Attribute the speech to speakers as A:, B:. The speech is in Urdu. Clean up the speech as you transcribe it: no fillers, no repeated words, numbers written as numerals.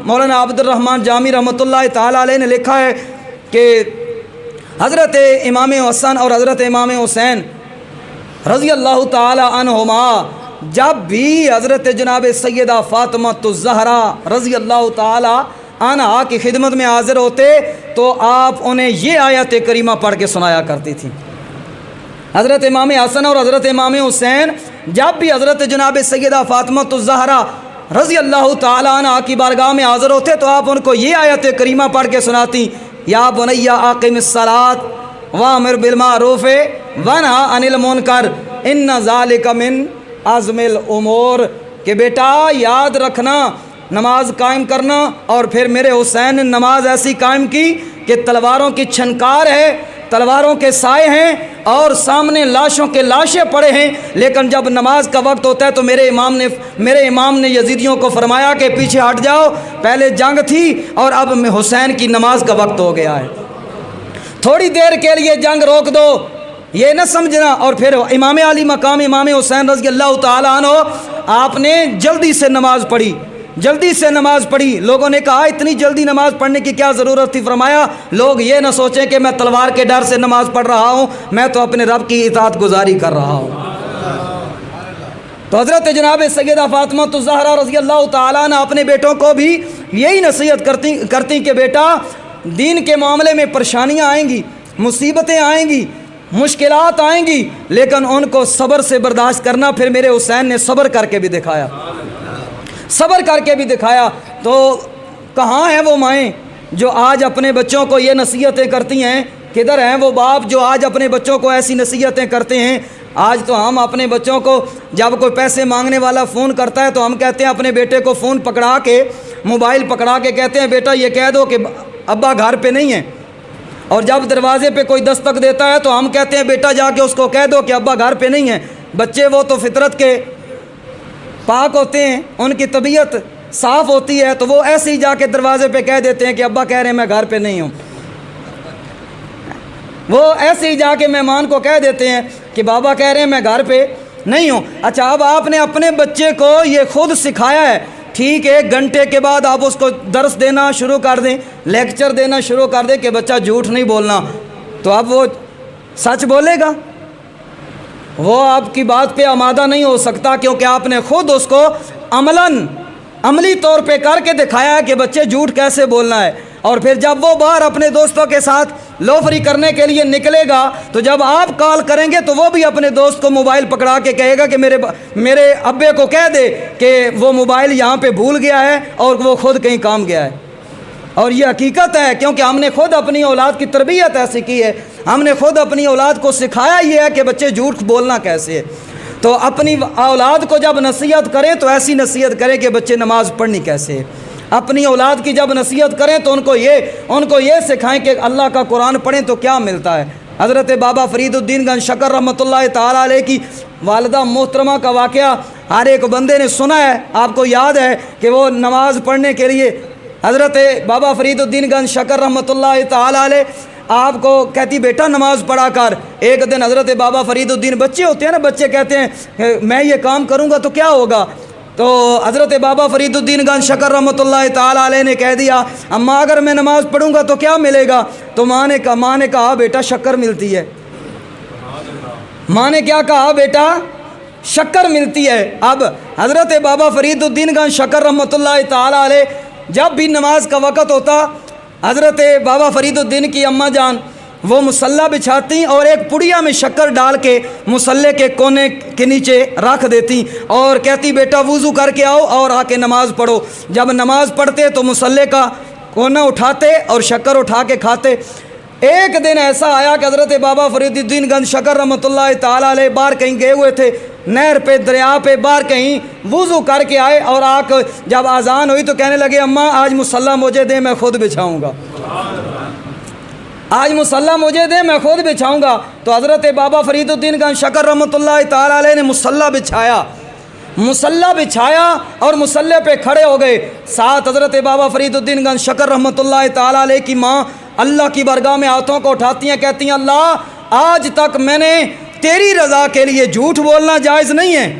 A: مولانا عبد الرحمن جامی رحمۃ اللہ تعالی علیہ نے لکھا ہے کہ حضرت امام حسن اور حضرت امام حسین رضی اللہ تعالی عنہما جب بھی حضرت جناب سیدہ فاطمہ الزہرا رضی اللہ تعالی عنہا کی خدمت میں حاضر ہوتے تو آپ انہیں یہ آیت کریمہ پڑھ کے سنایا کرتی تھی۔ حضرت امام حسن اور حضرت امام حسین جب بھی حضرت جناب سیدہ فاطمہ الزہرا رضی اللہ تعالی عنہا کی بارگاہ میں حاضر ہوتے تو آپ ان کو یہ آیت کریمہ پڑھ کے سناتی، یا بنی اقم الصلاۃ وامر بالمعروف ونہی عن المنکر ان ذالک من عزم الامور، کہ بیٹا یاد رکھنا نماز قائم کرنا۔ اور پھر میرے حسین نے نماز ایسی قائم کی کہ تلواروں کی چھنکار ہے، تلواروں کے سائے ہیں اور سامنے لاشوں کے لاشیں پڑے ہیں، لیکن جب نماز کا وقت ہوتا ہے تو میرے امام نے یزیدیوں کو فرمایا کہ پیچھے ہٹ جاؤ، پہلے جنگ تھی اور اب حسین کی نماز کا وقت ہو گیا ہے، تھوڑی دیر کے لیے جنگ روک دو، یہ نہ سمجھنا۔ اور پھر امام علی مقام امام حسین رضی اللہ تعالی عنہ آپ نے جلدی سے نماز پڑھی، جلدی سے نماز پڑھی۔ لوگوں نے کہا اتنی جلدی نماز پڑھنے کی کیا ضرورت تھی؟ فرمایا لوگ یہ نہ سوچیں کہ میں تلوار کے ڈر سے نماز پڑھ رہا ہوں، میں تو اپنے رب کی اطاعت گزاری کر رہا ہوں۔ تو حضرت جناب سیدہ فاطمہ الزہرا رضی اللہ تعالیٰ عنہ اپنے بیٹوں کو بھی یہی نصیحت کرتی کہ بیٹا دین کے معاملے میں پریشانیاں آئیں گی، مصیبتیں آئیں گی، مشکلات آئیں گی، لیکن ان کو صبر سے برداشت کرنا۔ پھر میرے حسین نے صبر کر کے بھی دکھایا، صبر کر کے بھی دکھایا۔ تو کہاں ہیں وہ مائیں جو آج اپنے بچوں کو یہ نصیحتیں کرتی ہیں؟ کدھر ہیں وہ باپ جو آج اپنے بچوں کو ایسی نصیحتیں کرتے ہیں؟ آج تو ہم اپنے بچوں کو جب کوئی پیسے مانگنے والا فون کرتا ہے تو ہم کہتے ہیں اپنے بیٹے کو فون پکڑا کے، موبائل پکڑا کے کہتے ہیں بیٹا یہ کہہ دو کہ ابا گھر پہ نہیں ہیں۔ اور جب دروازے پہ کوئی دستک دیتا ہے تو ہم کہتے ہیں بیٹا جا کے اس کو کہہ دو کہ ابا گھر پہ نہیں ہیں۔ بچے وہ تو فطرت کے پاک ہوتے ہیں، ان کی طبیعت صاف ہوتی ہے، تو وہ ایسے ہی جا کے دروازے پہ کہہ دیتے ہیں کہ ابا کہہ رہے ہیں میں گھر پہ نہیں ہوں۔ وہ ایسے ہی جا کے مہمان کو کہہ دیتے ہیں کہ بابا کہہ رہے ہیں میں گھر پہ نہیں ہوں۔ اچھا اب آپ نے اپنے بچے کو یہ خود سکھایا ہے، ٹھیک ہے، 1 گھنٹے کے بعد آپ اس کو درس دینا شروع کر دیں، لیکچر دینا شروع کر دیں کہ بچہ جھوٹ نہیں بولنا، تو اب وہ سچ بولے گا؟ وہ آپ کی بات پہ آمادہ نہیں ہو سکتا، کیونکہ آپ نے خود اس کو عملی طور پہ کر کے دکھایا ہے کہ بچے جھوٹ کیسے بولنا ہے۔ اور پھر جب وہ باہر اپنے دوستوں کے ساتھ لوفری کرنے کے لیے نکلے گا تو جب آپ کال کریں گے تو وہ بھی اپنے دوست کو موبائل پکڑا کے کہے گا کہ میرے ابے کو کہہ دے کہ وہ موبائل یہاں پہ بھول گیا ہے اور وہ خود کہیں کام گیا ہے۔ اور یہ حقیقت ہے، کیونکہ ہم نے خود اپنی اولاد کی تربیت ایسی کی ہے، ہم نے خود اپنی اولاد کو سکھایا یہ ہے کہ بچے جھوٹ بولنا کیسے ہے۔ تو اپنی اولاد کو جب نصیحت کریں تو ایسی نصیحت کریں کہ بچے نماز پڑھنی کیسے ہے۔ اپنی اولاد کی جب نصیحت کریں تو ان کو یہ سکھائیں کہ اللہ کا قرآن پڑھیں تو کیا ملتا ہے۔ حضرت بابا فرید الدین گنج شکر رحمۃ اللہ تعالیٰ علیہ کی والدہ محترمہ کا واقعہ ہر ایک بندے نے سنا ہے۔ آپ کو یاد ہے کہ وہ نماز پڑھنے کے لیے حضرت بابا فرید الدین گنج شکر رحمۃ اللہ تعالیٰ علیہ آپ کو کہتی بیٹا نماز پڑھا کر۔ ایک دن حضرت بابا فرید الدین، بچے ہوتے ہیں نا، بچے کہتے ہیں میں یہ کام کروں گا تو کیا ہوگا، تو حضرت بابا فرید الدین گنج شکر رحمۃ اللہ تعالیٰ علیہ نے کہہ دیا اماں اگر میں نماز پڑھوں گا تو کیا ملے گا؟ تو ماں نے کہا بیٹا شکر ملتی ہے۔ ماں نے کیا کہا؟ بیٹا شکر ملتی ہے۔ اب حضرت بابا فرید الدین گنج شکر رحمۃ اللہ تعالیٰ علیہ جب بھی نماز کا وقت ہوتا، حضرت بابا فرید الدین کی اماں جان وہ مصلی بچھاتی اور ایک پڑیا میں شکر ڈال کے مصلی کے کونے کے نیچے رکھ دیتی اور کہتی بیٹا وضو کر کے آؤ اور آ کے نماز پڑھو۔ جب نماز پڑھتے تو مصلی کا کونا اٹھاتے اور شکر اٹھا کے کھاتے۔ ایک دن ایسا آیا کہ حضرت بابا فرید الدین گنج شکر رحمۃ اللہ تعالیٰ علیہ باہر کہیں گئے ہوئے تھے، نہر پہ، دریا پہ، باہر کہیں وضو کر کے آئے اور آ کے جب اذان ہوئی تو کہنے لگے اماں آج مصلی مجھے دے میں خود بچھاؤں گا، آج مصلی مجھے دے میں خود بچھاؤں گا۔ تو حضرت بابا فرید الدین گنج شکر رحمۃ اللہ تعالیٰ علیہ نے مصلی بچھایا اور مصلی پہ کھڑے ہو گئے۔ ساتھ حضرت بابا فرید الدین گنج شکر رحمۃ اللہ تعالیٰ علیہ کی ماں اللہ کی بارگاہ میں ہاتھوں کو اٹھاتی ہیں، کہتی ہیں اللہ آج تک میں نے تیری رضا کے لیے جھوٹ بولنا جائز نہیں ہے،